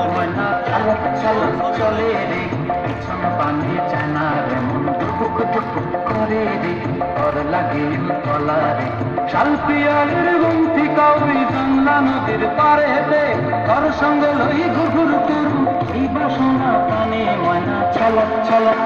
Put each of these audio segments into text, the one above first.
ময়না চালক চালক চলে রে, পিছন পানে চায়না রে, মন টুকুক টুকুক করে রে, ওর লাগে তলা রে। শালপিয়ালের বংশী কাউরি বাংলা নদীর পারেতে, তোর সঙ্গ লই ঘুঘুর করু এই বাসনা প্রাণে। ময়না চালক চালক,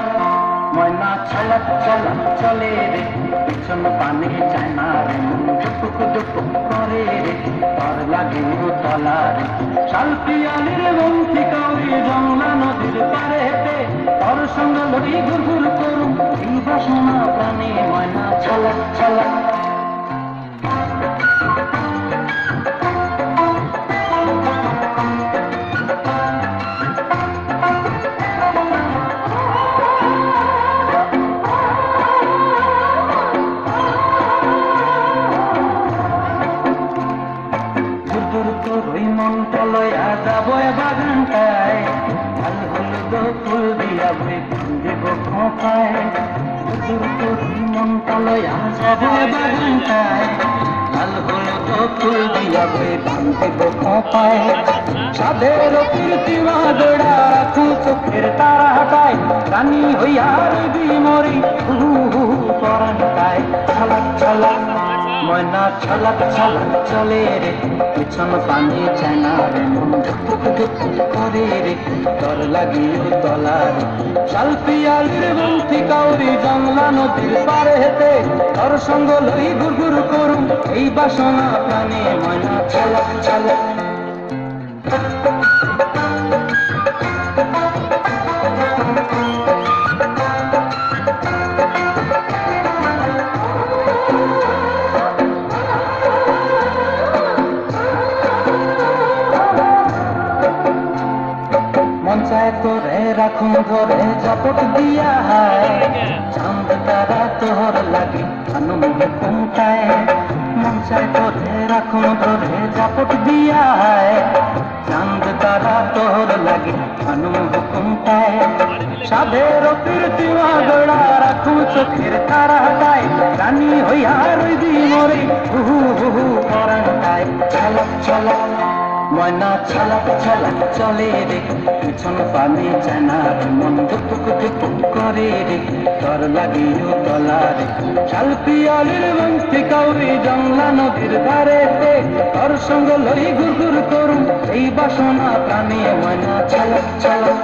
ময়না চালক চালক চলে রে, পিছন পানে চায়না রে, মন টুকুক টুকুক করে রে, তোর লাগে তলা রে। শালপিয়ালের বংশী কাউরি বাংলা নদীর পারেতে, তোর সঙ্গ লই ঘুঘুর করু এই বাসনা প্রাণে। ময়না চালক চালক। ওই মনটা লয়া যাব বাগানটায়, লাল হলুদ ফুল দিয়া বই দেব খোঁপায়। ওই মনটা লয়া যাব বাগানটায়, লাল হলুদ ফুল দিয়া বই দেব খোঁপায়। সাধের কীর্তি মাদড়া রাখু চোখের তারা হাটায়, রানী হইয়া রবি মরি হু হু পরানটায়। ছালাক ছালাক ময়না ছালাক ছালাক চলে রে, পিছন পানে চায়না রে, মন ধুক ধুক করে রে, তোর লাগিও তলা রে। শালপিয়ালের বংশী কাউরি বাংলা নদীর পারে হেতে, তোর সঙ্গ লই ঘুরঘুর করু এই বাসনা প্রাণে। ময়না ছালাক ছালাক। মঞ্চায় তোরে রাখুন ধরে জাপট দিয়া হায়, চাঁদ তারা তোর লাগে আনন্দ কুমটায়। মঞ্চায় তোরে রাখুন ধরে জাপট দিয়া হায়, চাঁদ তারা তোর লাগে আনন্দ কুমটায়। সাধের কীর্তি মাদড়া রাখুন চোখের তারা হাটায়, রানী হইয়া রইবি মরে হু হু পরানটায়। ছালাক ছালাক ময়না ছালাক ছালাক চলে রে, পিছন পানে চায়না রে, মন ধুক ধুক করে রে, তোর লাগিও তলা রে। শালপিয়ালের বংশী কাউরি বাংলা নদীর ধারেতে, তোর সঙ্গ লই ঘুরঘুর করু এই বাসনা প্রাণে। ময়না ছালাক ছালাক।